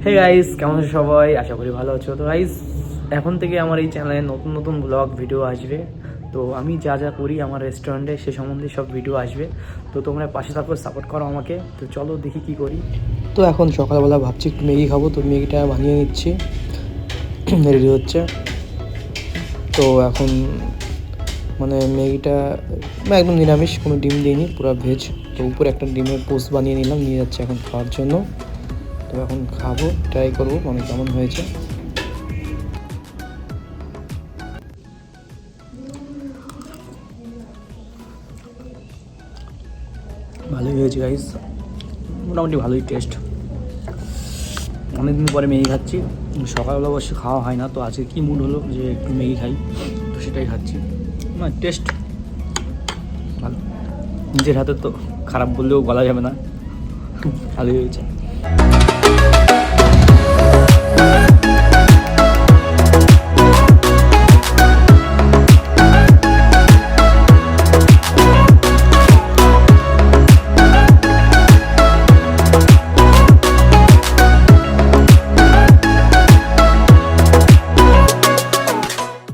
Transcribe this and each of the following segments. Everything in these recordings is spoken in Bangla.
হে গাইস, কেমন আছো সবাই? আশা করি ভালো আছো। তো গাইস, এখন থেকে আমার এই চ্যানেলে নতুন নতুন ব্লগ ভিডিও আসবে। তো আমি যা যা করি আমার রেস্টুরেন্টে সে সম্বন্ধে সব ভিডিও আসবে। তো তোমরা পাশে থাকো, সাপোর্ট করো আমাকে। তো চলো দেখি কি করি। তো এখন সকালবেলা ভাবছি একটু ম্যাগি খাবো, তো ম্যাগিটা বানিয়ে নিচ্ছি, রেডি হচ্ছে। তো এখন মানে ম্যাগিটা একদম নিরামিষ, কোনো ডিম দিইনি, পুরো ভেজ। তো উপরে একটা ডিমের পোস্ট বানিয়ে নিলাম, নিয়ে যাচ্ছে এখন খাওয়ার জন্য। তো এখন খাবো, ট্রাই করবো মানে কেমন হয়েছে। ভালোই হয়েছে গাইস, মোটামুটি ভালোই টেস্ট। অনেকদিন পরে ম্যাগি খাচ্ছি, সকালবেলা অবশ্যই খাওয়া হয় না। তো আজকে কী মুড হলো যে একটু ম্যাগি খাই, তো সেটাই খাচ্ছি। মানে টেস্ট ভালো, নিজের হাতে তো খারাপ বললেও বলা যাবে না, ভালোই হয়েছে।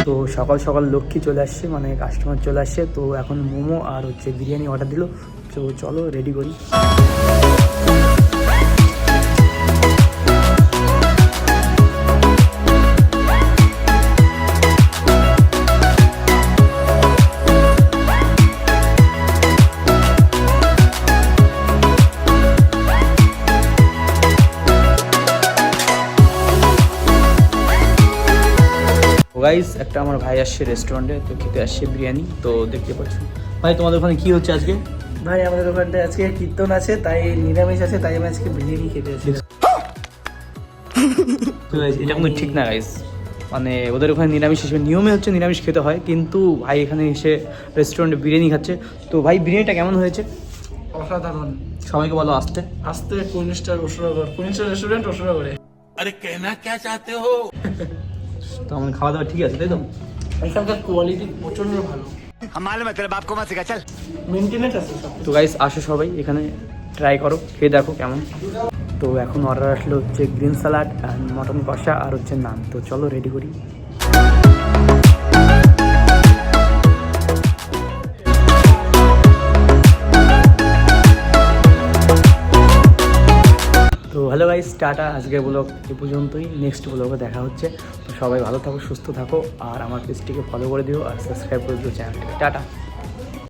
তো সকাল সকাল লক্ষ্মী চলে আসছে, মানে কাস্টমার চলে আসছে। তো এখন মোমো আর হচ্ছে বিরিয়ানি অর্ডার দিল। তো চলো রেডি করি। গাইস, একটা আমার ভাই আসছে রেস্টুরেন্টে, তো খেতে আসছে বিরিয়ানি। তো দেখতে পাচ্ছ ভাই, তোমাদের ওখানে কি হচ্ছে আজকে? ভাই আমাদের ওখানটায় আজকে কীর্তন আছে, তাই নিরামিষ আছে, তাই আমি আজকে বিরিয়ানি খেতে আছি। তো guys, এটা কিন্তু ঠিক না গাইস, মানে ওদের ওখানে নিরামিষ হিসেবে নিয়মে হচ্ছে নিরামিষ খেতে হয়, কিন্তু ভাই এখানে এসে রেস্টুরেন্টে বিরিয়ানি খাচ্ছে। তো ভাই বিরিয়ানিটা কেমন হয়েছে? অসাধারণ। সবাইকে বলো আসতে। আজকে কোন স্টার রেস্টুরেন্ট ওসরা করে। अरे कहना क्या चाहते हो? তো আমার খাওয়া দাওয়া ঠিক আছে তাই তো? এখানকার কোয়ালিটি প্রচন্ড ভালো, हमारे मतलब आपको मत सिखा चल। মেনটেনেন্স আছে সব। তো গাইস আসো সবাই এখানে, ট্রাই করো, খেয়ে দেখো কেমন। তো এখন অর্ডার আসলো হচ্ছে গ্রিন স্যালাড অ্যান্ড মটন কষা আর হচ্ছে নান। তো চলো রেডি করি। তো হ্যালো গাইস, টাটা। আজকের ব্লগ এ পর্যন্তই, নেক্সট ব্লগে দেখা হচ্ছে। তো সবাই ভালো থাকো, সুস্থ থাকো, আর আমার পেজটিকে ফলো করে দিও আর সাবস্ক্রাইব করে দিও চ্যানেলটিকে। টাটা।